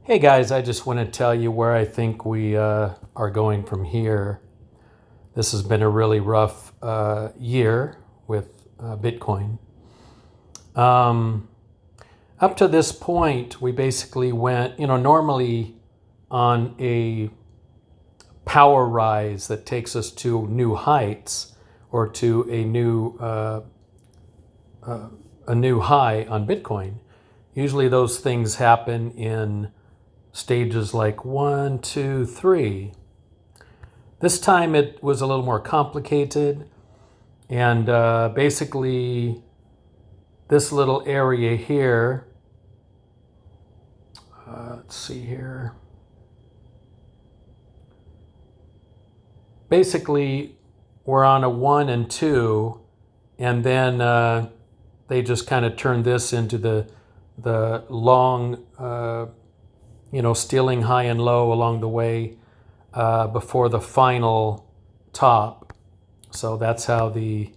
Hey guys, I just want to tell you where I think we are going from here. This has been a really rough year with Bitcoin. Up to this point, we basically went, normally on a power rise that takes us to new heights or to a new high on Bitcoin. Usually those things happen in stages like 1, 2, 3. This time it was a little more complicated, and basically this little area here, let's see here, basically we're on a 1 and 2, and then they just kind of turned this into the long stealing high and low along the way before the final top. So that's how the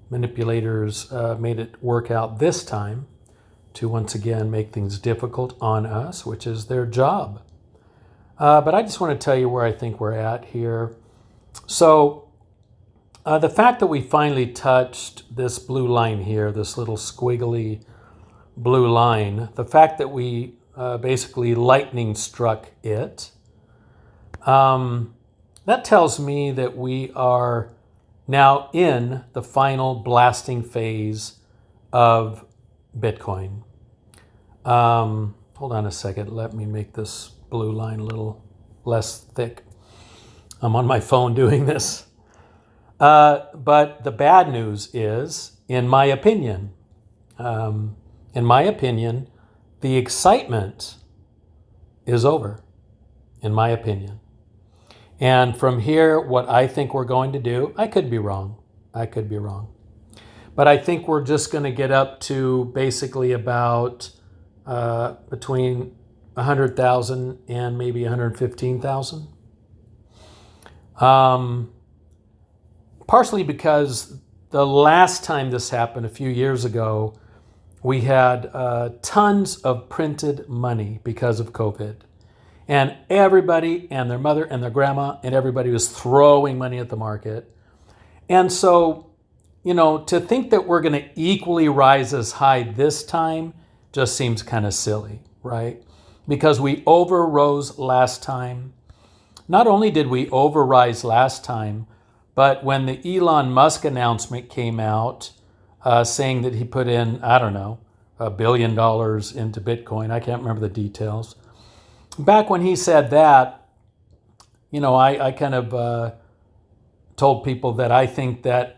manipulators made it work out this time, to once again make things difficult on us, which is their job. But I just want to tell you where I think we're at here. So the fact that we finally touched this blue line here, this little squiggly blue line, the fact that we basically lightning struck it, that tells me that we are now in the final blasting phase of Bitcoin. Hold on a second. Let me make this blue line a little less thick. I'm on my phone doing this. But the bad news is, in my opinion, the excitement is over, in my opinion. And from here, what I think we're going to do, I could be wrong. But I think we're just going to get up to basically about between 100,000 and maybe 115,000. Partially because the last time this happened a few years ago, we had tons of printed money because of COVID. And everybody and their mother and their grandma and everybody was throwing money at the market. And so, to think that we're going to equally rise as high this time just seems kind of silly, right? Because we overrose last time. Not only did we overrise last time, but when the Elon Musk announcement came out, saying that he put in, I don't know, $1 billion into Bitcoin. I can't remember the details. Back when he said that, I kind of told people that I think that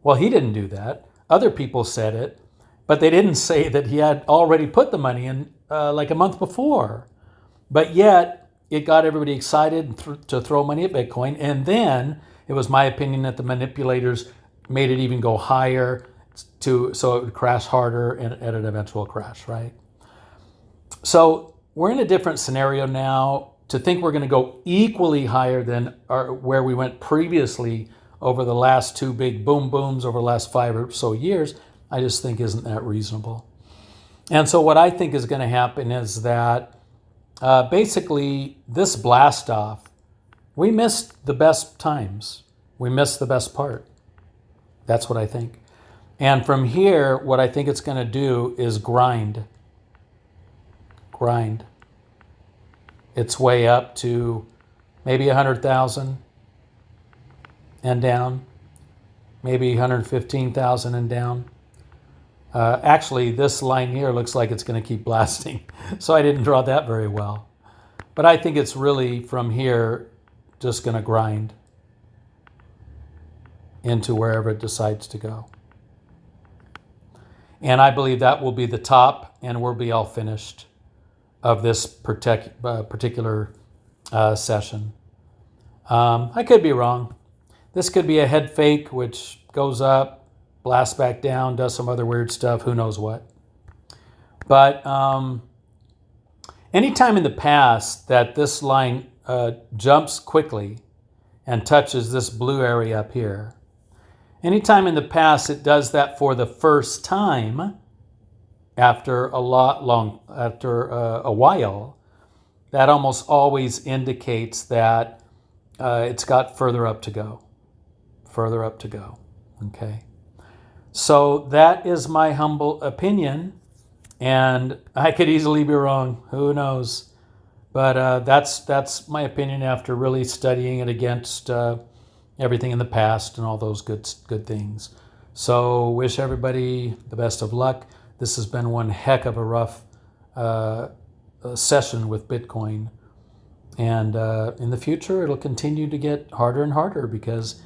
well, he didn't do that. Other people said it, but they didn't say that he had already put the money in like a month before. But yet, it got everybody excited to throw money at Bitcoin. And then it was my opinion that the manipulators made it even go higher so it would crash harder and at an eventual crash, right? So we're in a different scenario now. To think we're going to go equally higher than where we went previously over the last two big boom booms over the last 5 or so years, I just think isn't that reasonable. And so what I think is going to happen is that basically this blast off, we missed the best times. We missed the best part. That's what I think. And from here, what I think it's going to do is grind its way up to maybe 100,000 and down, maybe 115,000 and down. Actually, this line here looks like it's going to keep blasting, so I didn't draw that very well. But I think it's really from here just going to grind into wherever it decides to go. And I believe that will be the top, and we'll be all finished of this particular session. I could be wrong. This could be a head fake, which goes up, blasts back down, does some other weird stuff, who knows what. But anytime in the past that this line jumps quickly and touches this blue area up here, anytime in the past it does that for the first time after a while, that almost always indicates that it's got further up to go. Further up to go. Okay. So that is my humble opinion, and I could easily be wrong. Who knows? But that's my opinion after really studying it against everything in the past and all those good things. So wish everybody the best of luck. This has been one heck of a rough session with Bitcoin. And in the future, it'll continue to get harder and harder because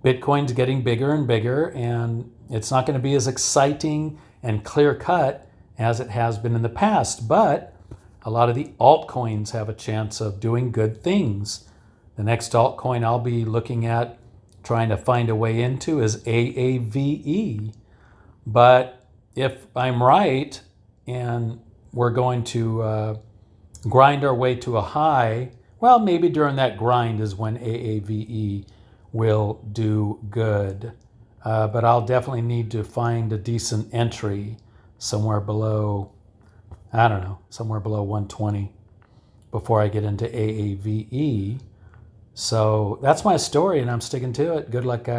Bitcoin's getting bigger and bigger, and it's not going to be as exciting and clear cut as it has been in the past. But a lot of the altcoins have a chance of doing good things. The next altcoin I'll be looking at trying to find a way into is AAVE. But if I'm right and we're going to grind our way to a high, well, maybe during that grind is when AAVE will do good. But I'll definitely need to find a decent entry somewhere below, I don't know, somewhere below 120 before I get into AAVE. So that's my story, and I'm sticking to it. Good luck, guys.